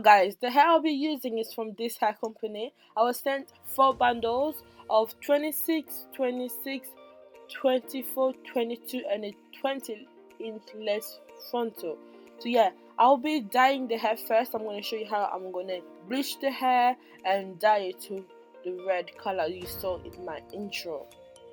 guys, the hair I'll be using is from this hair company. I was sent 4 bundles of 26, 26, 24, 22, and a 20-inch less frontal. So yeah, I'll be dyeing the hair first. I'm going to show you how I'm going to bleach the hair and dye it to the red color you saw in my intro.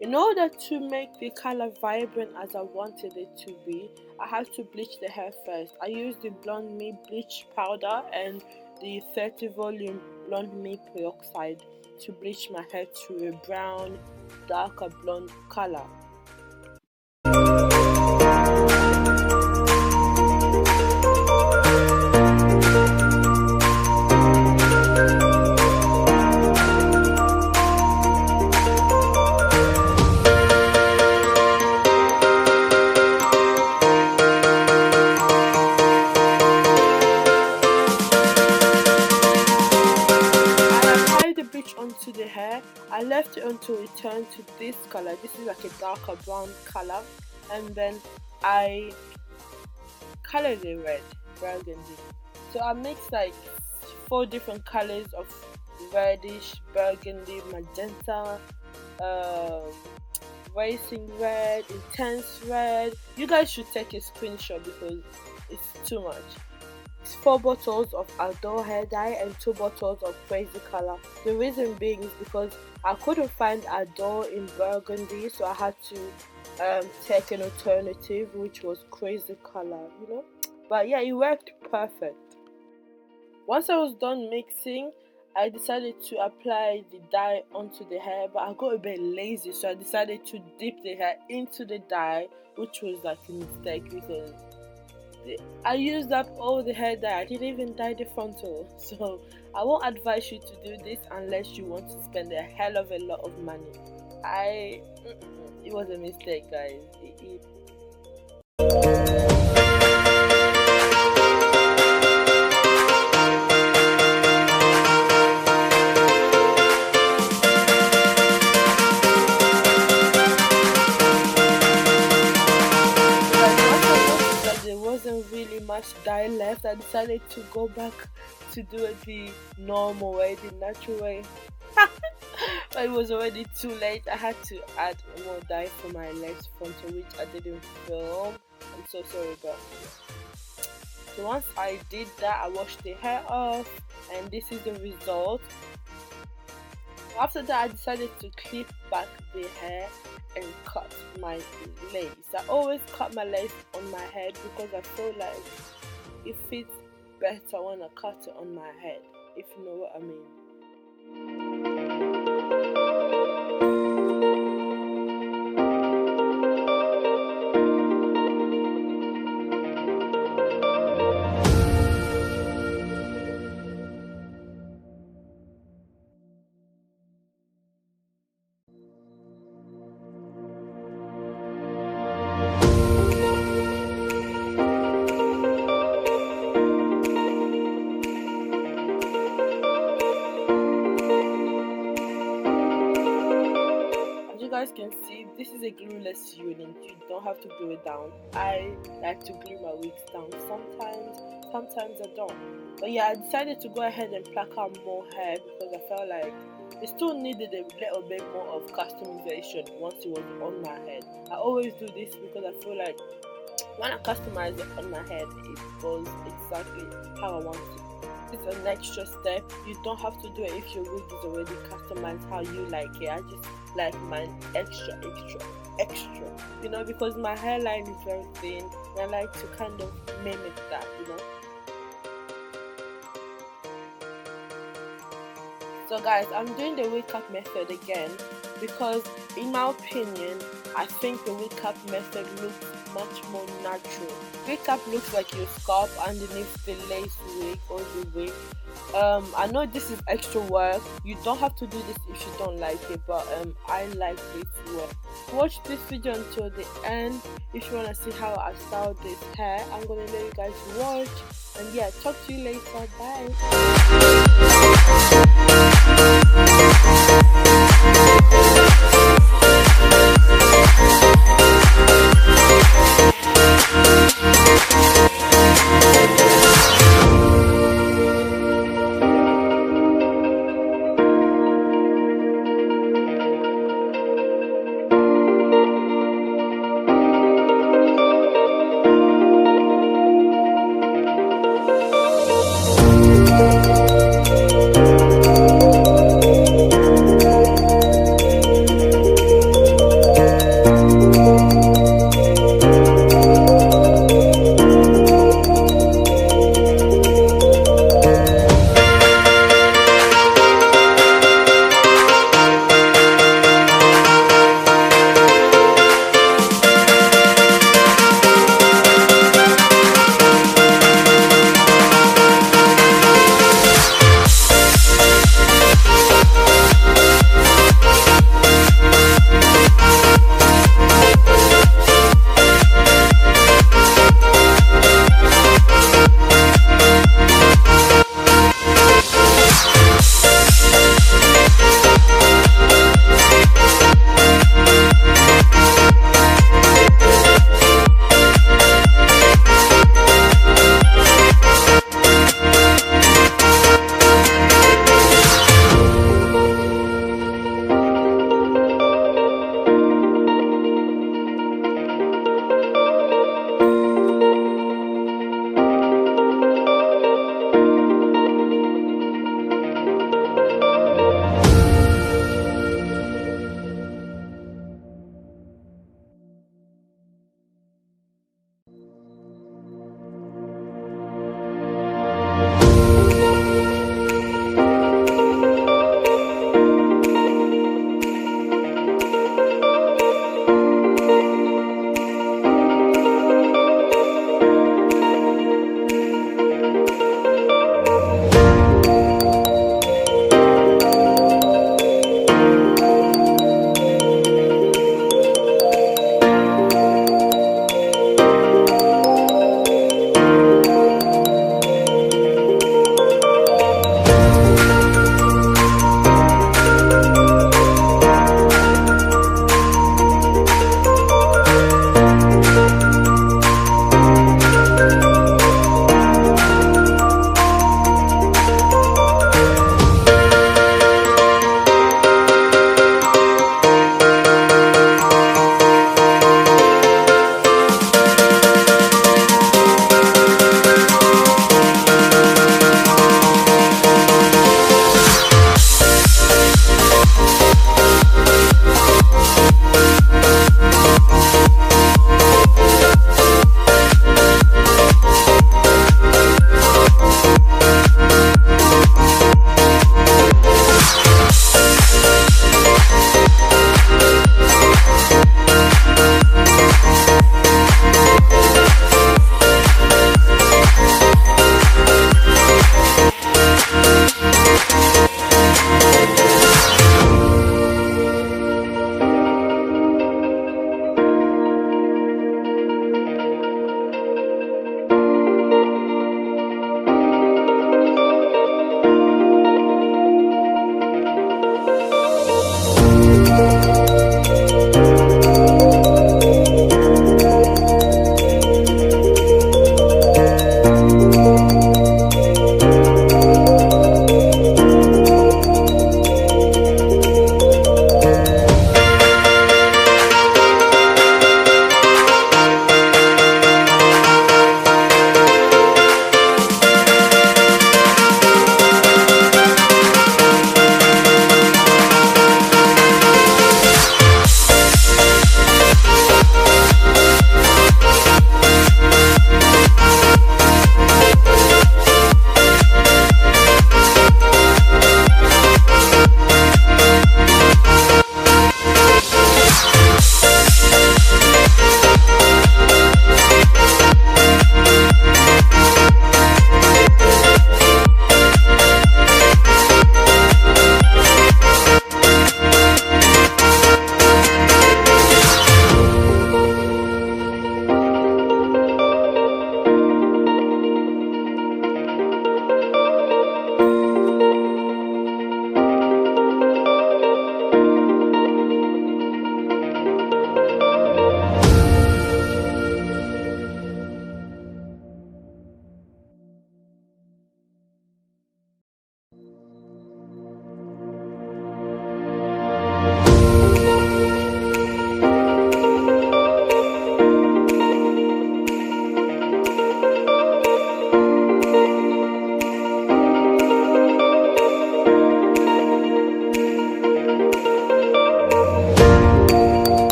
In order to make the color vibrant as I wanted it to be, I had to bleach the hair first. I used the Blonde Me bleach powder and the 30 volume Blonde Me peroxide to bleach my hair to a brown, darker blonde color. Onto the hair, I left it until it turned to this color. This is like a darker brown color, and then I colored it red, burgundy. So I mixed like 4 different colors of reddish, burgundy, magenta, racing red, intense red. You guys should take a screenshot because it's too much. 4 bottles of outdoor hair dye and 2 bottles of crazy color. The reason being is because I couldn't find outdoor in burgundy, so I had to take an alternative, which was crazy color, you know. But yeah, it worked perfect. Once I was done mixing, I decided to apply the dye onto the hair, but I got a bit lazy, so I decided to dip the hair into the dye, which was like a mistake because I used up all the hair dye. I didn't even dye the frontal, so I won't advise you to do this unless you want to spend a hell of a lot of money. It was a mistake, guys. Really much dye left. I decided to go back to do it the normal way, the natural way. But it was already too late. I had to add more dye for my left frontal, which I didn't film. I'm so sorry about it. So once I did that, I washed the hair off, and this is the result. After that, I decided to clip back the hair and cut my lace. I always cut my lace on my head because I feel like it fits better when I cut it on my head, if you know what I mean. Guys can see, this is a glueless unit. You don't have to glue it down. I like to glue my wigs down sometimes I don't. But yeah, I decided to go ahead and pluck out more hair because I felt like it still needed a little bit more of customization once it was on my head. I always do this because I feel like when I customize it on my head, it goes exactly how I want it. It's an extra step. You don't have to do it if your wig is already customized how you like it. I just like mine extra, you know, because my hairline is very thin and I like to kind of mimic that, you know. So guys, I'm doing the wig cap method again because in my opinion, I think the wig cap method looks much more natural. Wig cap looks like your scalp underneath the lace wig or the wig. I know this is extra work. You don't have to do this if you don't like it, but I like this work. Watch this video until the end if you want to see how I styled this hair. I'm gonna let you guys watch, and yeah, talk to you later. Bye.